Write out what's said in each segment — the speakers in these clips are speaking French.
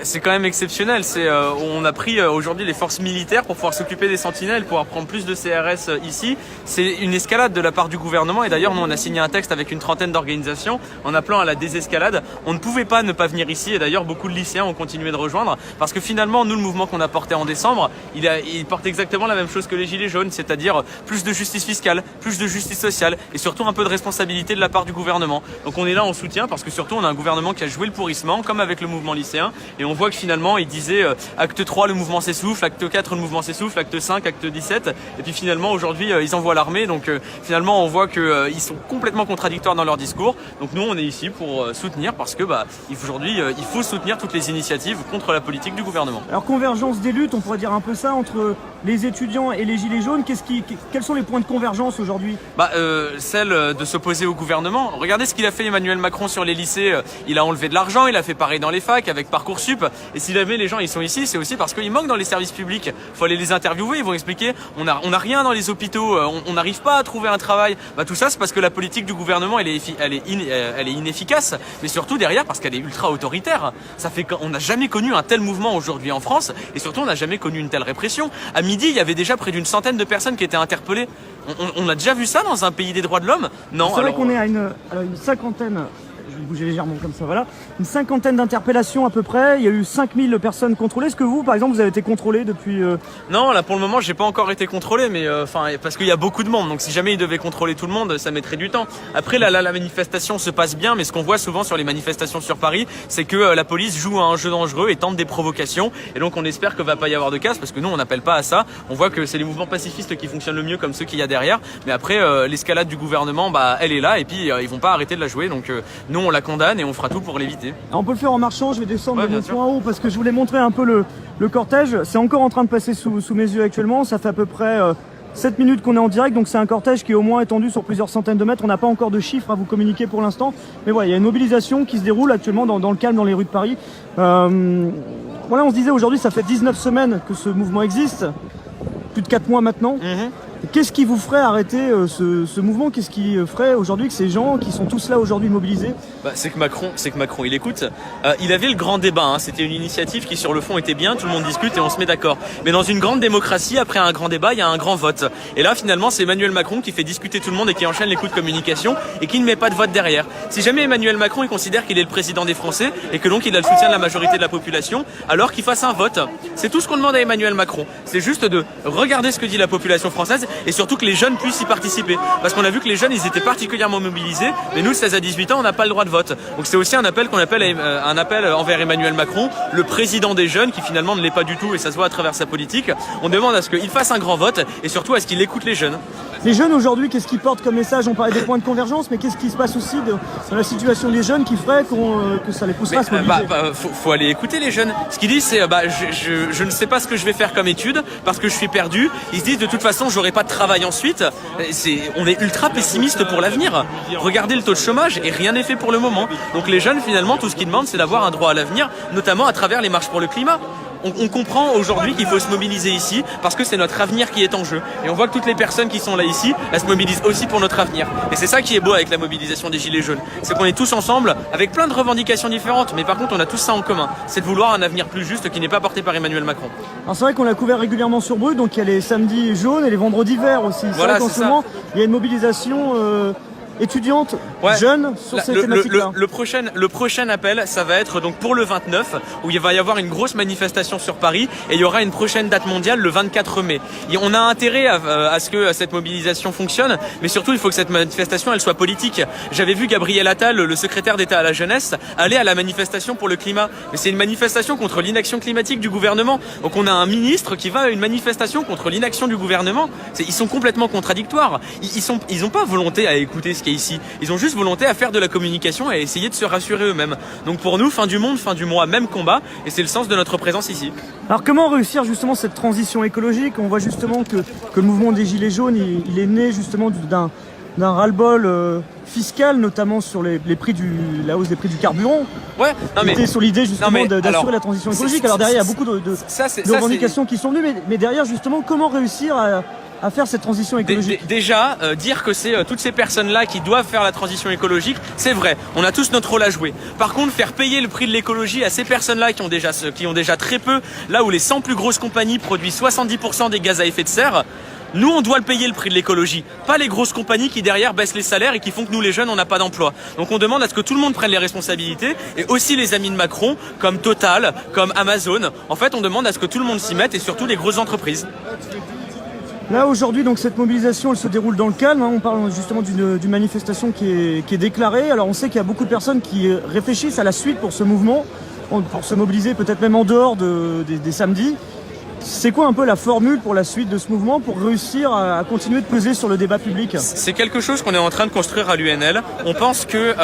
c'est quand même exceptionnel. On a pris aujourd'hui les forces militaires pour pouvoir s'occuper des sentinelles, pouvoir prendre plus de CRS ici. C'est une escalade de la part du gouvernement et d'ailleurs nous on a signé un texte avec une trentaine d'organisations en appelant à la désescalade. On ne pouvait pas ne pas venir ici et d'ailleurs beaucoup de lycéens ont continué de rejoindre parce que finalement nous le mouvement qu'on a porté en décembre, il porte exactement la même chose que les gilets jaunes, c'est-à-dire plus de justice fiscale, plus de justice sociale et surtout un peu de responsabilité de la part du gouvernement. Donc on est là en soutien parce que surtout on a un gouvernement qui a joué le pourrissement comme avec le mouvement lycéen et on voit que finalement il disait acte 3 le mouvement s'essouffle, acte 4 le mouvement s'essouffle, acte 5, acte 17 et puis finalement aujourd'hui ils envoient l'armée donc finalement on voit que ils sont complètement contradictoires dans leur discours. Donc nous on est ici pour soutenir parce que aujourd'hui il faut soutenir toutes les initiatives contre la politique du gouvernement. Alors convergence des luttes, on pourrait dire un peu ça entre les étudiants et les gilets jaunes. Quels sont les points de convergence aujourd'hui? Celle de s'opposer au gouvernement. Regardez ce qu'il a fait Emmanuel Macron sur les lycées. Il a enlevé de l'argent, il a fait pareil dans les facs avec Parcoursup. Et si jamais les gens ils sont ici, c'est aussi parce qu'ils manquent dans les services publics. Faut aller les interviewer, ils vont expliquer. On a rien dans les hôpitaux, on n'arrive pas à trouver un travail. Tout ça c'est parce que la politique du gouvernement elle est inefficace, mais surtout derrière parce qu'elle est ultra autoritaire. Ça fait qu'on n'a jamais connu un tel mouvement aujourd'hui en France et surtout on n'a jamais connu une telle répression. À midi, il y avait déjà près d'une centaine de personnes qui étaient interpellées. On a déjà vu ça dans un pays des droits de l'homme? Non. C'est vrai qu'on est à une cinquantaine, je vais bouger légèrement comme ça, voilà. Une cinquantaine d'interpellations à peu près, il y a eu 5000 personnes contrôlées. Est-ce que vous, par exemple, vous avez été contrôlé depuis Non, là pour le moment, j'ai pas encore été contrôlé, mais parce qu'il y a beaucoup de monde, donc si jamais ils devaient contrôler tout le monde, ça mettrait du temps. Après, la manifestation se passe bien, mais ce qu'on voit souvent sur les manifestations sur Paris, c'est que la police joue à un jeu dangereux et tente des provocations, et donc on espère que va pas y avoir de casse, parce que nous, on n'appelle pas à ça. On voit que c'est les mouvements pacifistes qui fonctionnent le mieux, comme ceux qu'il y a derrière, mais après, l'escalade du gouvernement, elle est là, et puis ils vont pas arrêter de la jouer, donc nous, on la condamne et on fera tout pour l'éviter. On peut le faire en marchant, je vais descendre de mon point haut parce que je voulais montrer un peu le cortège. C'est encore en train de passer sous mes yeux actuellement, ça fait à peu près 7 minutes qu'on est en direct, donc c'est un cortège qui est au moins étendu sur plusieurs centaines de mètres. On n'a pas encore de chiffres à vous communiquer pour l'instant, mais voilà, il y a une mobilisation qui se déroule actuellement dans le calme dans les rues de Paris. Voilà, on se disait aujourd'hui, ça fait 19 semaines que ce mouvement existe, plus de 4 mois maintenant. Qu'est-ce qui vous ferait arrêter ce mouvement? Qu'est-ce qui ferait aujourd'hui que ces gens qui sont tous là aujourd'hui mobilisés? C'est que Macron, il écoute. Il avait le grand débat, c'était une initiative qui sur le fond était bien, tout le monde discute et on se met d'accord. Mais dans une grande démocratie, après un grand débat, il y a un grand vote. Et là finalement c'est Emmanuel Macron qui fait discuter tout le monde et qui enchaîne les coups de communication et qui ne met pas de vote derrière. Si jamais Emmanuel Macron il considère qu'il est le président des Français et que donc il a le soutien de la majorité de la population, alors qu'il fasse un vote. C'est tout ce qu'on demande à Emmanuel Macron. C'est juste de regarder ce que dit la population française et surtout que les jeunes puissent y participer. Parce qu'on a vu que les jeunes, ils étaient particulièrement mobilisés, mais nous, 16 à 18 ans, on n'a pas le droit de vote. Donc c'est aussi un appel un appel envers Emmanuel Macron, le président des jeunes, qui finalement ne l'est pas du tout, et ça se voit à travers sa politique. On demande à ce qu'il fasse un grand vote, et surtout à ce qu'il écoute les jeunes. Les jeunes aujourd'hui, qu'est-ce qu'ils portent comme message? On parlait des points de convergence, mais qu'est-ce qui se passe aussi dans la situation des jeunes qui ferait que ça les pousserait à se mobiliser? Faut aller écouter les jeunes. Ce qu'ils disent, c'est je ne sais pas ce que je vais faire comme étude parce que je suis perdu. Ils se disent de toute façon, j'aurai pas de travail ensuite. On est ultra pessimiste pour l'avenir. Regardez le taux de chômage et rien n'est fait pour le moment. Donc les jeunes, finalement, tout ce qu'ils demandent, c'est d'avoir un droit à l'avenir, notamment à travers les marches pour le climat. On comprend aujourd'hui qu'il faut se mobiliser ici parce que c'est notre avenir qui est en jeu. Et on voit que toutes les personnes qui sont là ici, elles se mobilisent aussi pour notre avenir. Et c'est ça qui est beau avec la mobilisation des Gilets jaunes. C'est qu'on est tous ensemble avec plein de revendications différentes. Mais par contre, on a tous ça en commun. C'est de vouloir un avenir plus juste qui n'est pas porté par Emmanuel Macron. Alors c'est vrai qu'on l'a couvert régulièrement sur Brut, donc il y a les samedis jaunes et les vendredis verts aussi. Voilà, c'est vrai qu'en ce moment, il y a une mobilisation étudiante, jeune, sur ces thématiques-là. Le prochain appel, ça va être donc pour le 29, où il va y avoir une grosse manifestation sur Paris, et il y aura une prochaine date mondiale le 24 mai. Et on a intérêt à ce que cette mobilisation fonctionne, mais surtout il faut que cette manifestation elle soit politique. J'avais vu Gabriel Attal, le secrétaire d'État à la jeunesse, aller à la manifestation pour le climat. Mais c'est une manifestation contre l'inaction climatique du gouvernement. Donc on a un ministre qui va à une manifestation contre l'inaction du gouvernement. Ils sont complètement contradictoires. Ils ont pas volonté à écouter ce qui est ici. Ils ont juste volonté à faire de la communication et à essayer de se rassurer eux-mêmes. Donc pour nous, fin du monde, fin du mois, même combat, et c'est le sens de notre présence ici. Alors comment réussir justement cette transition écologique? On voit justement que le mouvement des Gilets jaunes, il est né justement d'un ras-le-bol fiscal, notamment sur la hausse des prix du carburant. Ouais, non mais sur l'idée justement d'assurer la transition écologique. Alors derrière, il y a beaucoup de revendications qui sont venues, mais derrière justement, comment réussir à faire cette transition écologique? Déjà, dire que c'est toutes ces personnes-là qui doivent faire la transition écologique, c'est vrai. On a tous notre rôle à jouer. Par contre, faire payer le prix de l'écologie à ces personnes-là qui ont déjà très peu, là où les 100 plus grosses compagnies produisent 70% des gaz à effet de serre, nous, on doit le payer le prix de l'écologie, pas les grosses compagnies qui derrière baissent les salaires et qui font que nous, les jeunes, on n'a pas d'emploi. Donc on demande à ce que tout le monde prenne les responsabilités et aussi les amis de Macron, comme Total, comme Amazon. En fait, on demande à ce que tout le monde s'y mette et surtout les grosses entreprises. Là aujourd'hui, donc cette mobilisation, elle se déroule dans le calme. On parle justement d'une manifestation qui est déclarée. Alors on sait qu'il y a beaucoup de personnes qui réfléchissent à la suite pour ce mouvement, pour se mobiliser peut-être même en dehors des samedis. C'est quoi un peu la formule pour la suite de ce mouvement pour réussir à continuer de peser sur le débat public? C'est quelque chose qu'on est en train de construire à l'UNL. On pense que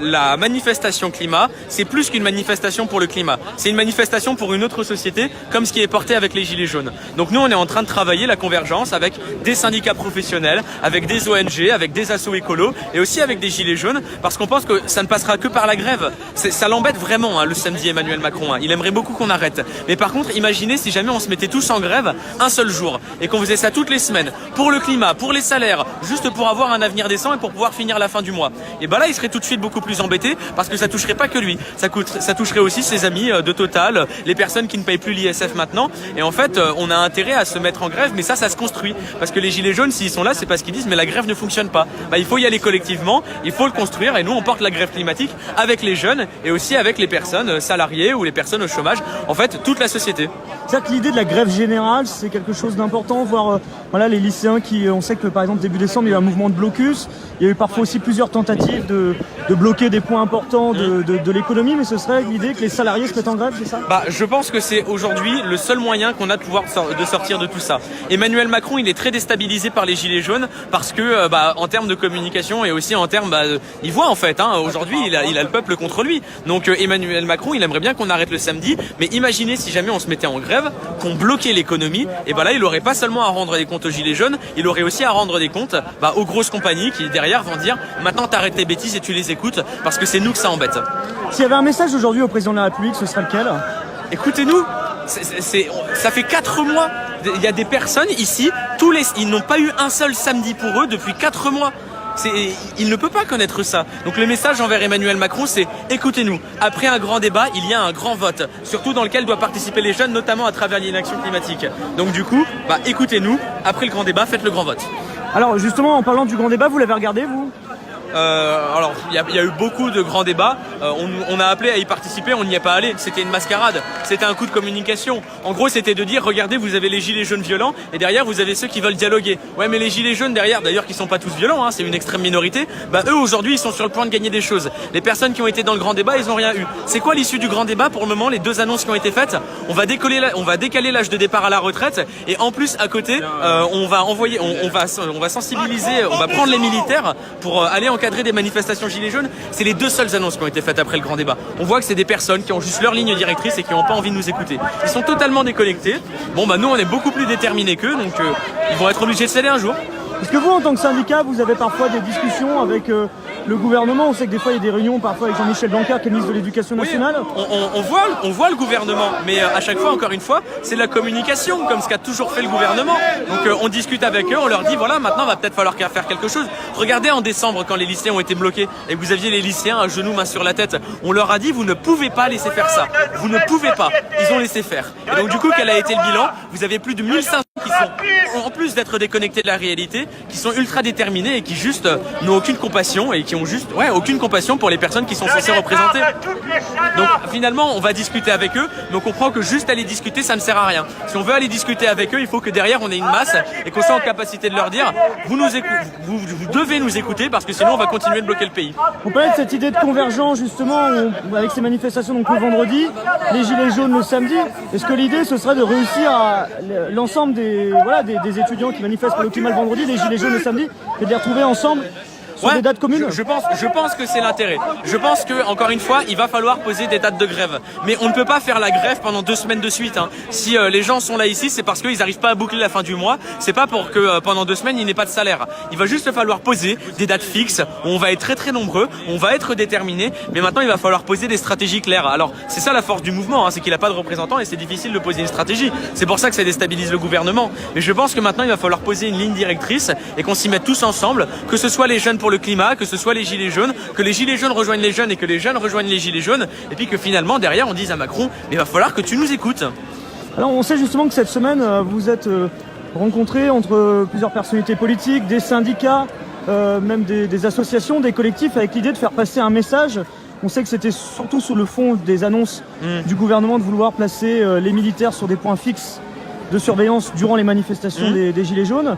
la manifestation climat, c'est plus qu'une manifestation pour le climat. C'est une manifestation pour une autre société, comme ce qui est porté avec les Gilets jaunes. Donc nous, on est en train de travailler la convergence avec des syndicats professionnels, avec des ONG, avec des assos écolos et aussi avec des Gilets jaunes, parce qu'on pense que ça ne passera que par la grève. Ça l'embête vraiment, le samedi, Emmanuel Macron. Il aimerait beaucoup qu'on arrête. Mais par contre, imaginez si jamais on se mettait tous en grève un seul jour et qu'on faisait ça toutes les semaines pour le climat, pour les salaires, juste pour avoir un avenir décent et pour pouvoir finir la fin du mois. Et là, il serait tout de suite beaucoup plus embêté parce que ça toucherait pas que lui, ça toucherait aussi ses amis de Total, les personnes qui ne payent plus l'ISF maintenant. Et en fait, on a intérêt à se mettre en grève, mais ça se construit parce que les gilets jaunes, s'ils sont là, c'est parce qu'ils disent mais la grève ne fonctionne pas. Il faut y aller collectivement, il faut le construire et nous on porte la grève climatique avec les jeunes et aussi avec les personnes salariées ou les personnes au chômage. En fait, toute la société. C'est-à-dire que l'idée de la grève générale, c'est quelque chose d'important, voir les lycéens on sait que par exemple début décembre il y a eu un mouvement de blocus, il y a eu parfois aussi plusieurs tentatives de bloquer des points importants de l'économie, mais ce serait l'idée que les salariés se mettent en grève, c'est ça? Je pense que c'est aujourd'hui le seul moyen qu'on a de pouvoir de sortir de tout ça. Emmanuel Macron, il est très déstabilisé par les gilets jaunes parce que en termes de communication et aussi en termes il voit en fait aujourd'hui il a le peuple contre lui. Donc Emmanuel Macron, il aimerait bien qu'on arrête le samedi, mais imaginez si jamais on se mettait en grève, qu'on bloquait l'économie, et là il aurait pas seulement à rendre des comptes aux gilets jaunes, il aurait aussi à rendre des comptes aux grosses compagnies qui derrière vont dire maintenant t'arrêtes tes bêtises et tu les écoutes parce que c'est nous que ça embête. S'il y avait un message aujourd'hui au président de la République, ce serait lequel? Écoutez-nous, ça fait 4 mois, il y a des personnes ici, ils n'ont pas eu un seul samedi pour eux depuis 4 mois. Il ne peut pas connaître ça. Donc le message envers Emmanuel Macron, c'est écoutez-nous. Après un grand débat, il y a un grand vote, surtout dans lequel doivent participer les jeunes, notamment à travers l'inaction climatique. Donc du coup, écoutez-nous. Après le grand débat, faites le grand vote. Alors justement, en parlant du grand débat, vous l'avez regardé vous? Alors il y a eu beaucoup de grands débats, on a appelé à y participer, on n'y est pas allé, c'était une mascarade, c'était un coup de communication. En gros c'était de dire regardez vous avez les gilets jaunes violents et derrière vous avez ceux qui veulent dialoguer. Ouais mais les gilets jaunes derrière, d'ailleurs qui sont pas tous violents, c'est une extrême minorité, eux aujourd'hui ils sont sur le point de gagner des choses. Les personnes qui ont été dans le grand débat ils ont rien eu. C'est quoi l'issue du grand débat? Pour le moment les deux annonces qui ont été faites, on va décaler l'âge de départ à la retraite et en plus à côté on va sensibiliser, on va prendre les militaires pour aller encadrer des manifestations gilets jaunes. C'est les deux seules annonces qui ont été faites après le grand débat. On voit que c'est des personnes qui ont juste leur ligne directrice et qui n'ont pas envie de nous écouter. Ils sont totalement déconnectés. Nous on est beaucoup plus déterminés qu'eux, donc ils vont être obligés de céder un jour. Est-ce que vous, en tant que syndicat, vous avez parfois des discussions avec le gouvernement? On sait que des fois, il y a des réunions parfois avec Jean-Michel Blanquer, qui est ministre de l'Éducation nationale. Oui, on voit le gouvernement, mais à chaque fois, encore une fois, c'est de la communication, comme ce qu'a toujours fait le gouvernement. Donc on discute avec eux, on leur dit, voilà, maintenant, il va peut-être falloir faire quelque chose. Regardez en décembre, quand les lycéens ont été bloqués, et que vous aviez les lycéens à genoux, main sur la tête, on leur a dit, vous ne pouvez pas laisser faire ça. Vous ne pouvez pas. Ils ont laissé faire. Et donc du coup, quel a été le bilan? Vous avez plus de 1500 qui sont, en plus d'être déconnectés de la réalité, qui sont ultra déterminés et qui juste n'ont aucune compassion et qui ont juste aucune compassion pour les personnes qui sont censées représenter. Donc finalement on va discuter avec eux, mais on comprend que juste aller discuter ça ne sert à rien. Si on veut aller discuter avec eux, il faut que derrière on ait une masse et qu'on soit en capacité de leur dire vous devez nous écouter parce que sinon on va continuer de bloquer le pays. On parlait de cette idée de convergence justement avec ces manifestations donc le vendredi, les gilets jaunes le samedi. Est-ce que l'idée ce serait de réussir à l'ensemble des étudiants qui manifestent pour le climat le vendredi, les gilets jaunes le samedi, et de les retrouver ensemble sur des dates communes. Je pense que c'est l'intérêt. Je pense que, encore une fois, il va falloir poser des dates de grève. Mais on ne peut pas faire la grève pendant 2 semaines de suite. Hein. Si les gens sont là ici, c'est parce qu'ils n'arrivent pas à boucler la fin du mois. C'est pas pour que pendant 2 semaines, il n'ait pas de salaire. Il va juste falloir poser des dates fixes où on va être très nombreux, on va être déterminés. Mais maintenant, il va falloir poser des stratégies claires. Alors, c'est ça la force du mouvement, hein, c'est qu'il n'a pas de représentant et c'est difficile de poser une stratégie. C'est pour ça que ça déstabilise le gouvernement. Mais je pense que maintenant, il va falloir poser une ligne directrice et qu'on s'y mette tous ensemble, que ce soit les jeunes pour le climat, que ce soit les gilets jaunes, que les gilets jaunes rejoignent les jeunes et que les jeunes rejoignent les gilets jaunes, et puis que finalement derrière on dise à Macron, mais il va falloir que tu nous écoutes. Alors on sait justement que cette semaine vous êtes rencontrés entre plusieurs personnalités politiques, des syndicats, même des associations, des collectifs, avec l'idée de faire passer un message. On sait que c'était surtout sur le fond des annonces du gouvernement de vouloir placer les militaires sur des points fixes de surveillance durant les manifestations des gilets jaunes.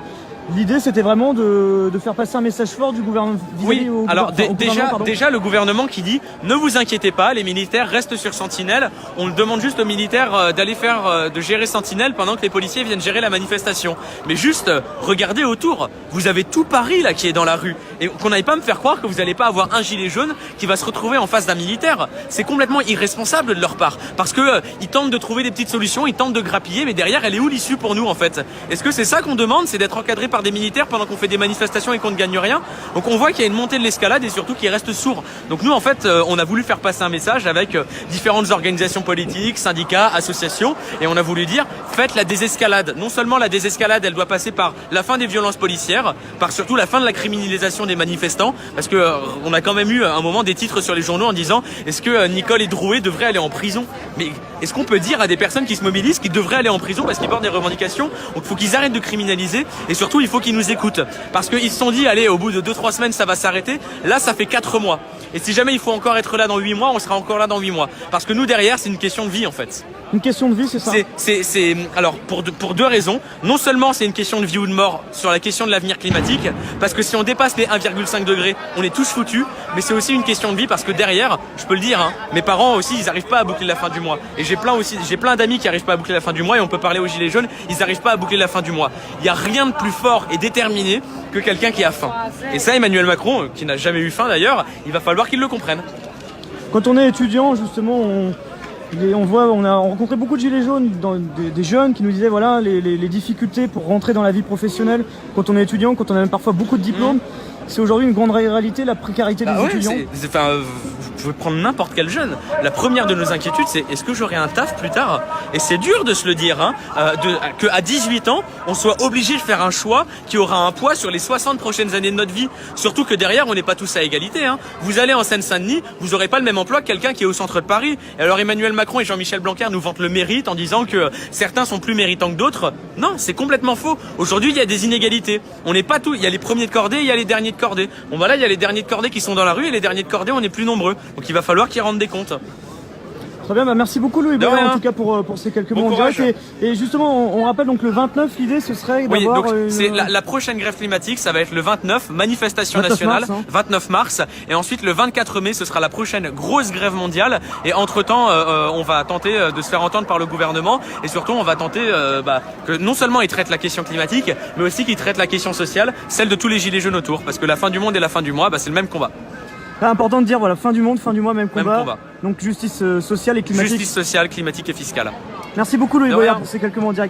L'idée, c'était vraiment de faire passer un message fort du gouvernement. Oui, alors déjà le gouvernement qui dit « Ne vous inquiétez pas, les militaires restent sur Sentinelle. On demande juste aux militaires d'aller de gérer Sentinelle pendant que les policiers viennent gérer la manifestation. » Mais juste, regardez autour. Vous avez tout Paris là qui est dans la rue. Et qu'on n'aille pas me faire croire que vous n'allez pas avoir un gilet jaune qui va se retrouver en face d'un militaire. C'est complètement irresponsable de leur part. Parce que ils tentent de trouver des petites solutions, ils tentent de grappiller, mais derrière, elle est où l'issue pour nous en fait? Est-ce que c'est ça qu'on demande? C'est d'être encadré par des militaires pendant qu'on fait des manifestations et qu'on ne gagne rien? Donc on voit qu'il y a une montée de l'escalade et surtout qu'ils restent sourds. Donc nous en fait on a voulu faire passer un message avec différentes organisations politiques, syndicats, associations, et on a voulu dire faites la désescalade. Non seulement la désescalade elle doit passer par la fin des violences policières, par surtout la fin de la criminalisation des manifestants, parce que on a quand même eu un moment des titres sur les journaux en disant est-ce que Nicole et Drouet devraient aller en prison? Mais est-ce qu'on peut dire à des personnes qui se mobilisent qu'ils devraient aller en prison parce qu'ils portent des revendications? Donc il faut qu'ils arrêtent de criminaliser et surtout il faut qu'ils nous écoutent. Parce qu'ils se sont dit, allez, au bout de 2-3 semaines, ça va s'arrêter. Là, ça fait 4 mois. Et si jamais il faut encore être là dans 8 mois, on sera encore là dans 8 mois. Parce que nous, derrière, c'est une question de vie, en fait. Une question de vie, c'est ça? Alors, pour 2 raisons. Non seulement c'est une question de vie ou de mort sur la question de l'avenir climatique, parce que si on dépasse les 1,5 degrés, on est tous foutus. Mais c'est aussi une question de vie parce que derrière, je peux le dire, hein, mes parents aussi, ils n'arrivent pas à boucler la fin du mois. Et j'ai plein d'amis qui n'arrivent pas à boucler la fin du mois, et on peut parler aux gilets jaunes, ils n'arrivent pas à boucler la fin du mois. Il n'y a rien de plus fort et déterminé que quelqu'un qui a faim. Et ça, Emmanuel Macron, qui n'a jamais eu faim d'ailleurs, il va falloir qu'il le comprenne. Quand on est étudiant, justement, on a rencontré beaucoup de gilets jaunes, des jeunes qui nous disaient voilà les difficultés pour rentrer dans la vie professionnelle quand on est étudiant, quand on a même parfois beaucoup de diplômes. C'est aujourd'hui une grande réalité, la précarité des étudiants. Vous pouvez prendre n'importe quel jeune. La première de nos inquiétudes, c'est est-ce que j'aurai un taf plus tard? Et c'est dur de se le dire, hein, qu'à 18 ans, on soit obligé de faire un choix qui aura un poids sur les 60 prochaines années de notre vie. Surtout que derrière, on n'est pas tous à égalité. Hein. Vous allez en Seine-Saint-Denis, vous n'aurez pas le même emploi que quelqu'un qui est au centre de Paris. Et alors Emmanuel Macron et Jean-Michel Blanquer nous vantent le mérite en disant que certains sont plus méritants que d'autres. Non, c'est complètement faux. Aujourd'hui, il y a des inégalités. On n'est pas tous. Il y a les premiers de cordée, il y a les derniers de cordée. Bon voilà, il y a les derniers de cordée qui sont dans la rue et les derniers de cordée, on est plus nombreux. Donc il va falloir qu'ils rendent des comptes. Très bien, merci beaucoup Louis Boyer, en tout cas pour ces quelques mots en direct. Et justement, on rappelle donc le 29, l'idée ce serait d'avoir... Oui, donc la prochaine grève climatique, ça va être le 29, manifestation nationale, 29 mars. Et ensuite le 24 mai, ce sera la prochaine grosse grève mondiale. Et entre-temps, on va tenter de se faire entendre par le gouvernement. Et surtout, on va tenter que non seulement il traite la question climatique, mais aussi qu'il traite la question sociale, celle de tous les gilets jaunes autour. Parce que la fin du monde et la fin du mois, c'est le même combat. C'est important de dire, voilà, fin du monde, fin du mois, même combat. Donc justice sociale et climatique. Justice sociale, climatique et fiscale. Merci beaucoup Louis Boyer pour ces quelques mots en direct.